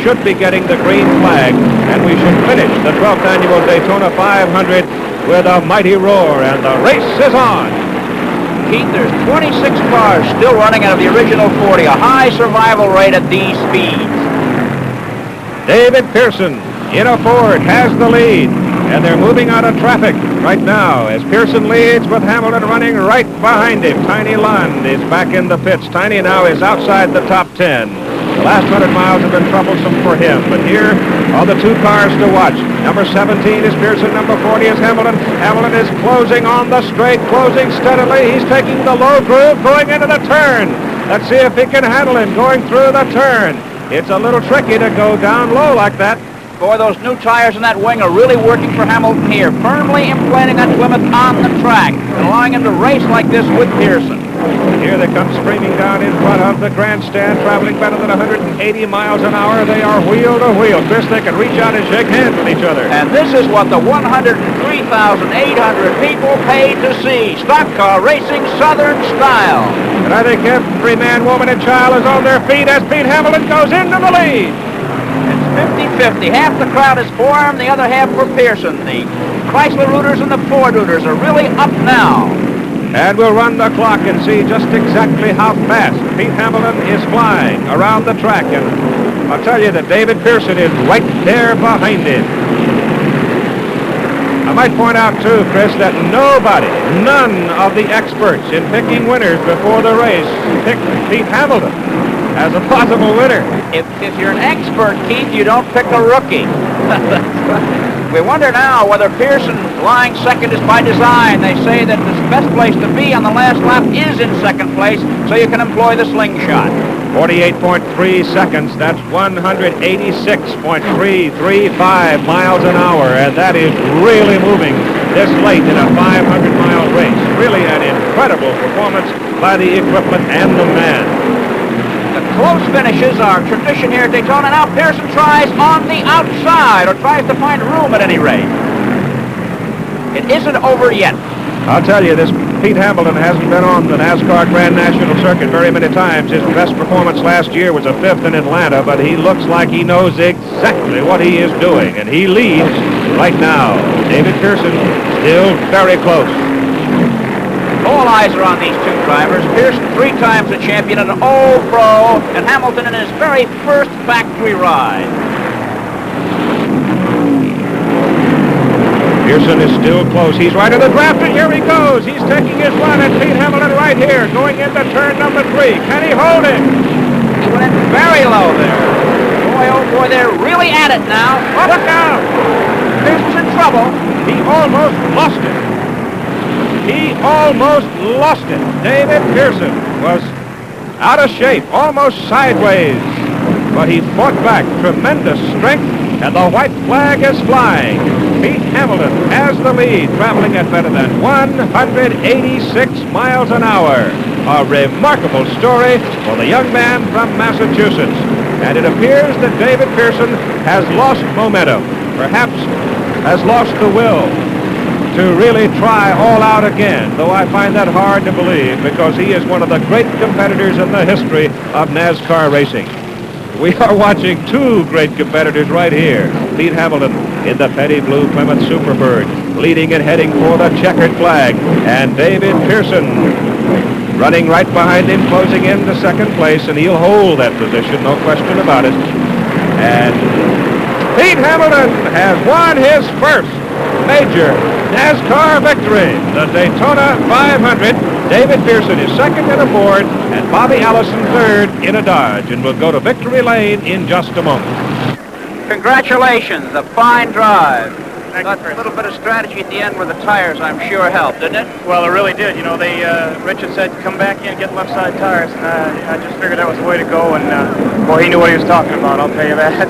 should be getting the green flag, and we should finish the 12th annual Daytona 500 with a mighty roar, and the race is on. Keith, there's 26 cars still running out of the original 40, a high survival rate at these speeds. David Pearson in a Ford has the lead, and they're moving out of traffic right now as Pearson leads with Hamilton running right behind him. Tiny Lund is back in the pits. Tiny now is outside the top 10. The last 100 miles have been troublesome for him, but here are the two cars to watch. Number 17 is Pearson, number 40 is Hamilton. Hamilton is closing on the straight, closing steadily. He's taking the low groove going into the turn. Let's see if he can handle it going through the turn. It's a little tricky to go down low like that. Boy, those new tires in that wing are really working for Hamilton here, firmly implanting that Plymouth on the track and allowing him to race like this with Pearson. And here they come screaming down in front of the grandstand, traveling better than 180 miles an hour. They are wheel to wheel. Chris, they can reach out and shake hands with each other. And this is what the 103,800 people paid to see. Stock car racing Southern style. And I think every man, woman, and child is on their feet as Pete Hamilton goes into the lead. It's 50-50. Half the crowd is for him, the other half for Pearson. The Chrysler Rooters and the Ford Rooters are really up now. And we'll run the clock and see just exactly how fast Pete Hamilton is flying around the track. And I'll tell you that David Pearson is right there behind him. I might point out, too, Chris, that none of the experts in picking winners before the race picked Pete Hamilton as a possible winner. If you're an expert, Keith, you don't pick a rookie. We wonder now whether Pearson lying second is by design. They say that the best place to be on the last lap is in second place, so you can employ the slingshot. 48.3 seconds, that's 186.335 miles an hour, and that is really moving this late in a 500-mile race. Really an incredible performance by the equipment and the man. The close finishes are tradition here at Daytona. Now Pearson tries on the outside, or tries to find room at any rate. It isn't over yet. I'll tell you, this Pete Hamilton hasn't been on the NASCAR Grand National Circuit very many times. His best performance last year was a 5th in Atlanta, but he looks like he knows exactly what he is doing, and he leads right now. David Pearson still very close. All eyes are on these two drivers. Pearson, 3 times a champion, an All-Pro, and Hamilton in his very first factory ride. Pearson is still close. He's right in the draft, and here he goes. He's taking his run at Pete Hamilton right here, going into turn number 3. Can he hold him? He went in very low there. Boy, oh boy, they're really at it now. Oh, look out! Pearson's in trouble. He almost lost it. He almost lost it. David Pearson was out of shape, almost sideways, but he fought back. Tremendous strength, and the white flag is flying. Pete Hamilton has the lead, traveling at better than 186 miles an hour. A remarkable story for the young man from Massachusetts. And it appears that David Pearson has lost momentum, perhaps has lost the will to really try all out again, though I find that hard to believe because he is one of the great competitors in the history of NASCAR racing. We are watching 2 great competitors right here. Pete Hamilton in the petty blue Plymouth Superbird, leading and heading for the checkered flag, and David Pearson running right behind him, closing in to second place, and he'll hold that position, no question about it. And Pete Hamilton has won his first major NASCAR victory, the Daytona 500. David Pearson is second in a Ford, and Bobby Allison third in a Dodge, and we'll go to victory lane in just a moment. Congratulations, a fine drive. Thank you, A little bit of strategy at the end with the tires, I'm sure, helped, didn't it? Well, it really did. You know, Richard said, come back in and get left side tires, and I just figured that was the way to go, and boy, he knew what he was talking about, I'll tell you that.